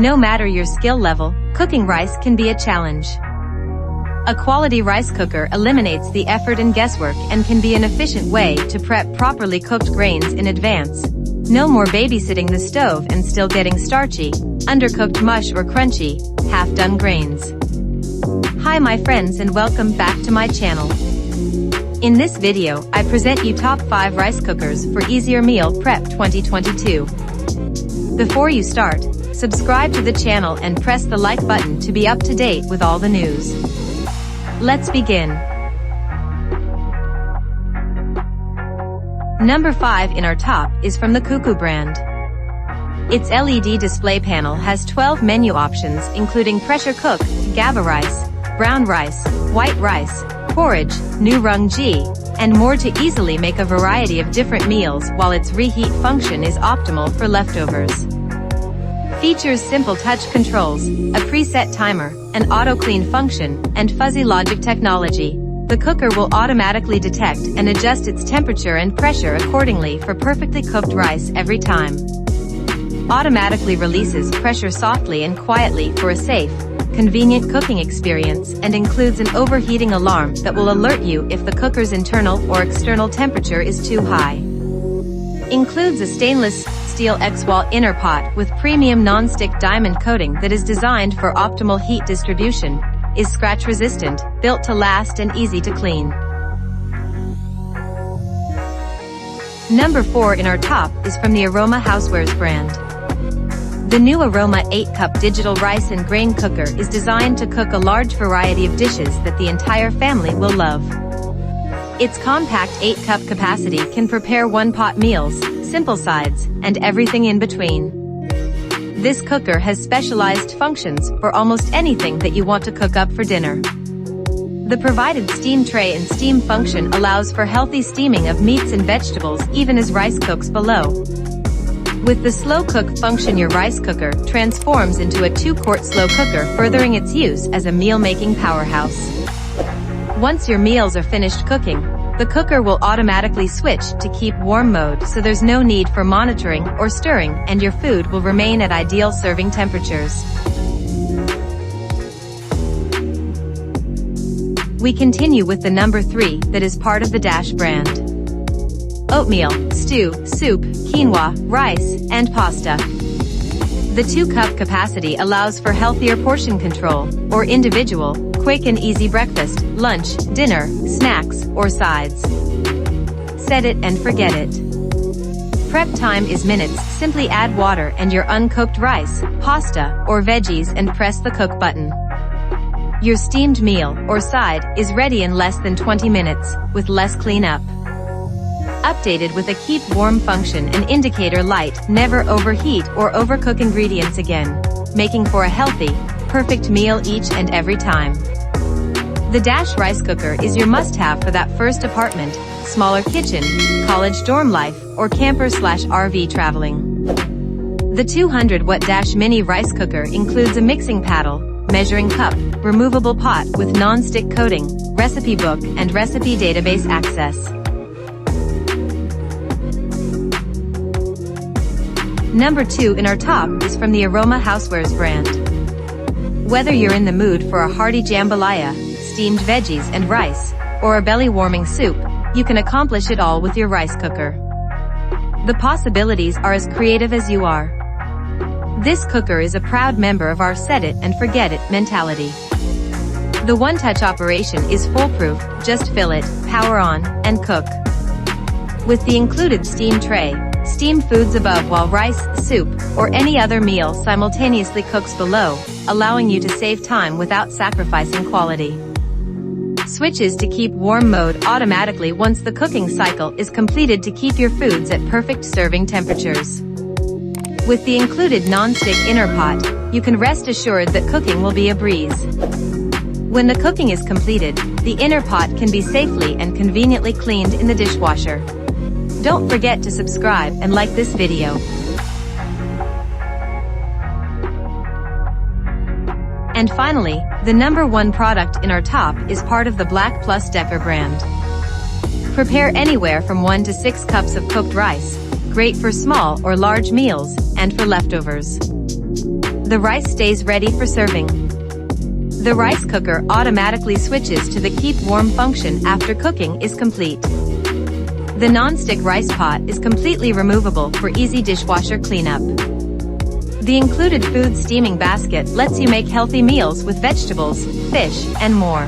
No matter your skill level, cooking rice can be a challenge. A quality rice cooker eliminates the effort and guesswork and can be an efficient way to prep properly cooked grains in advance. No more babysitting the stove and still getting starchy, undercooked mush or crunchy, half-done grains. Hi my friends and welcome back to my channel. In this video, I present you top 5 rice cookers for easier meal prep 2022. Before you start, subscribe to the channel and press the like button to be up to date with all the news. Let's begin. Number 5 in our top is from the CUCKOO brand. Its LED display panel has 12 menu options including pressure cook, GABA rice, brown rice, white rice, porridge, new rung G, and more to easily make a variety of different meals while its reheat function is optimal for leftovers. Features simple touch controls, a preset timer, an auto-clean function, and fuzzy logic technology. The cooker will automatically detect and adjust its temperature and pressure accordingly for perfectly cooked rice every time. Automatically releases pressure softly and quietly for a safe, convenient cooking experience and includes an overheating alarm that will alert you if the cooker's internal or external temperature is too high. Includes a stainless steel X-wall inner pot with premium non-stick diamond coating that is designed for optimal heat distribution, is scratch resistant, built to last and easy to clean. Number 4 in our top is from the Aroma Housewares brand. The new Aroma 8-cup digital rice and grain cooker is designed to cook a large variety of dishes that the entire family will love. Its compact 8-cup capacity can prepare one-pot meals, simple sides, and everything in between. This cooker has specialized functions for almost anything that you want to cook up for dinner. The provided steam tray and steam function allows for healthy steaming of meats and vegetables even as rice cooks below. With the slow cook function, your rice cooker transforms into a 2-quart slow cooker, furthering its use as a meal-making powerhouse. Once your meals are finished cooking, the cooker will automatically switch to keep warm mode so there's no need for monitoring or stirring and your food will remain at ideal serving temperatures. We continue with the number 3 that is part of the Dash brand. Oatmeal, stew, soup, quinoa, rice, and pasta. The 2-cup capacity allows for healthier portion control, or individual, quick and easy breakfast, lunch, dinner, snacks, or sides. Set it and forget it. Prep time is minutes. Simply add water and your uncooked rice, pasta, or veggies and press the cook button. Your steamed meal, or side, is ready in less than 20 minutes, with less cleanup. Updated with a keep warm function and indicator light, never overheat or overcook ingredients again, making for a healthy, perfect meal each and every time. The Dash rice cooker is your must-have for that first apartment, smaller kitchen, college dorm life, or camper/RV traveling. The 200-watt Dash mini rice cooker includes a mixing paddle, measuring cup, removable pot with non-stick coating, recipe book and recipe database access. Number 2 in our top is from the Aroma Housewares brand. Whether you're in the mood for a hearty jambalaya, steamed veggies and rice, or a belly-warming soup, you can accomplish it all with your rice cooker. The possibilities are as creative as you are. This cooker is a proud member of our set it and forget it mentality. The one-touch operation is foolproof, just fill it, power on, and cook. With the included steam tray, steam foods above while rice, soup, or any other meal simultaneously cooks below, allowing you to save time without sacrificing quality. Switches to keep warm mode automatically once the cooking cycle is completed to keep your foods at perfect serving temperatures. With the included non-stick inner pot, you can rest assured that cooking will be a breeze. When the cooking is completed, the inner pot can be safely and conveniently cleaned in the dishwasher. Don't forget to subscribe and like this video. And finally, the number 1 product in our top is part of the BLACK+DECKER brand. Prepare anywhere from 1 to 6 cups of cooked rice, great for small or large meals, and for leftovers. The rice stays ready for serving. The rice cooker automatically switches to the keep warm function after cooking is complete. The non-stick rice pot is completely removable for easy dishwasher cleanup. The included food steaming basket lets you make healthy meals with vegetables, fish, and more.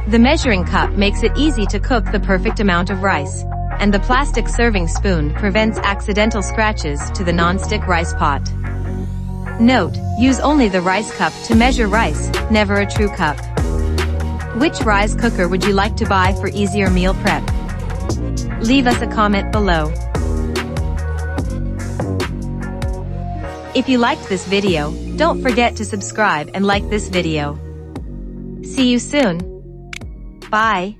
The measuring cup makes it easy to cook the perfect amount of rice, and the plastic serving spoon prevents accidental scratches to the non-stick rice pot. Note, use only the rice cup to measure rice, never a true cup. Which rice cooker would you like to buy for easier meal prep? Leave us a comment below. If you liked this video, don't forget to subscribe and like this video. See you soon. Bye.